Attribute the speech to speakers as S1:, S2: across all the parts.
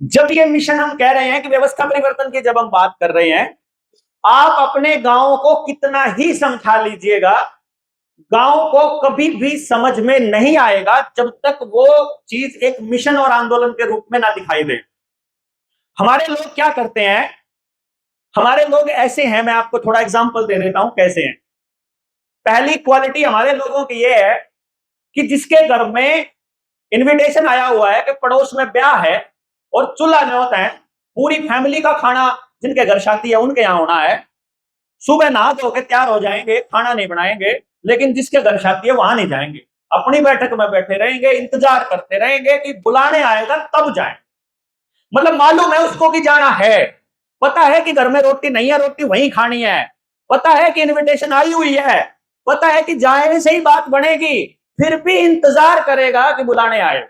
S1: जब ये मिशन हम कह रहे हैं कि व्यवस्था परिवर्तन की जब हम बात कर रहे हैं, आप अपने गांव को कितना ही समझा लीजिएगा, गांव को कभी भी समझ में नहीं आएगा जब तक वो चीज एक मिशन और आंदोलन के रूप में ना दिखाई दे। हमारे लोग क्या करते हैं, हमारे लोग ऐसे हैं, मैं आपको थोड़ा एग्जांपल दे देता हूं कैसे हैं। पहली क्वालिटी हमारे लोगों की ये है कि जिसके घर में इनविटेशन आया हुआ है कि पड़ोस में ब्याह है और चूल्हा न्योता है, पूरी फैमिली का खाना जिनके घर शादी है उनके यहां होना है, सुबह नहा धो के तैयार हो जाएंगे, खाना नहीं बनाएंगे, लेकिन जिसके घर शादी है वहां नहीं जाएंगे, अपनी बैठक में बैठे रहेंगे, इंतजार करते रहेंगे कि बुलाने आएगा तब जाए। मतलब मालूम है उसको कि जाना है, पता है कि घर में रोटी नहीं है, रोटी वहीं खानी है, पता है कि इनविटेशन आई हुई है, पता है कि जाने से ही बात बनेगी, फिर भी इंतजार करेगा कि बुलाने आए।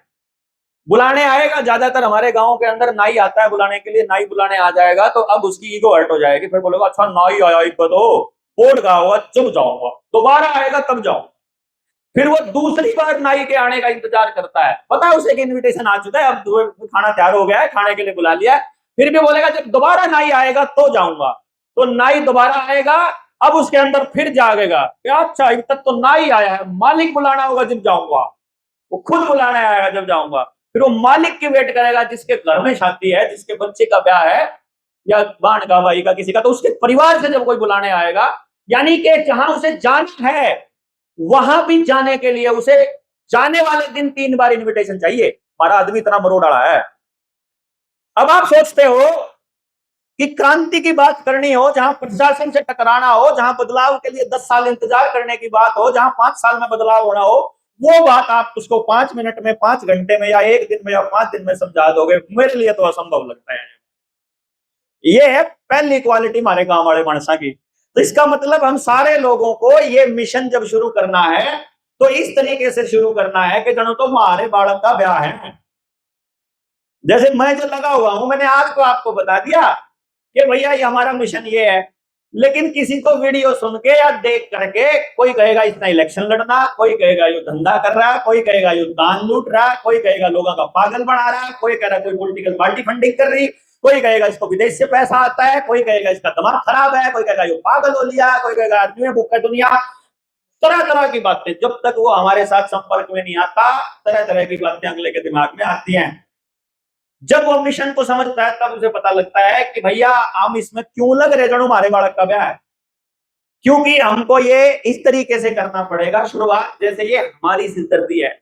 S1: बुलाने आएगा, ज्यादातर हमारे गांव के अंदर नाई आता है बुलाने के लिए, नाई बुलाने आ जाएगा तो अब उसकी ईगो हर्ट हो जाएगी, फिर बोलेगा अच्छा नाई आया इनको तो कोट का होगा चुप जाऊंगा, दोबारा आएगा तब जाऊं। फिर वो दूसरी बार नाई के आने का इंतजार करता है, पता है उसे कि इनविटेशन आ चुका है, अब खाना तैयार हो गया है, खाने के लिए बुला लिया है, फिर भी बोलेगा जब दोबारा नाई आएगा तो जाऊंगा। तो नाई दोबारा आएगा, अब उसके अंदर फिर जागेगा, अच्छा अभी तक तो नाई आया है, मालिक बुलाना होगा जब जाऊंगा, वो खुद बुलाने आएगा जब जाऊंगा। फिर वो मालिक की वेट करेगा जिसके घर में शादी है, जिसके बच्चे का ब्याह है, या बाण का भाई का किसी का, तो उसके परिवार से जब कोई बुलाने आएगा, यानी कि जहां उसे जाना है वहां भी जाने के लिए उसे जाने वाले दिन 3 बार इनविटेशन चाहिए। हमारा आदमी इतना मरोड़ा है। अब आप सोचते हो कि क्रांति की बात करनी हो, जहां प्रशासन से टकराना हो, जहां बदलाव के लिए 10 साल इंतजार करने की बात हो, जहां 5 साल में बदलाव होना हो, वो बात आप उसको 5 मिनट में, 5 घंटे में, या 1 दिन में, या 5 दिन में समझा दोगे, मेरे लिए तो असंभव लगता है। ये है पहली क्वालिटी हमारे गांव वाले मानसा की। तो इसका मतलब हम सारे लोगों को ये मिशन जब शुरू करना है तो इस तरीके से शुरू करना है कि जनो तो हमारे बालक का ब्याह है। जैसे मैं जो लगा हुआ हूं, मैंने आज को आपको बता दिया कि भैया ये हमारा मिशन ये है, लेकिन किसी को वीडियो सुन के या देख करके कोई कहेगा इसने इलेक्शन लड़ना, कोई कहेगा ये धंधा कर रहा है, कोई कहेगा ये दान लूट रहा है, कोई कहेगा लोगों का पागल बना रहा है, कोई कह रहा है कोई पॉलिटिकल पार्टी फंडिंग कर रही, कोई कहेगा इसको विदेश से पैसा आता है, कोई कहेगा इसका दिमाग खराब है, कोई कहेगा ये पागल हो लिया, कोई कहेगा आदमी भूख है दुनिया। तरह तरह की बातें, जब तक वो हमारे साथ संपर्क में नहीं आता, तरह तरह की बातें अगले के दिमाग में आती हैं। जब वो मिशन को समझता है तब उसे पता लगता है कि भैया हम इसमें क्यों लग रहे, जणू हमारे बालक का ब्याह है, क्योंकि हमको ये इस तरीके से करना पड़ेगा शुरुआत, जैसे ये हमारी सिरदर्दी है।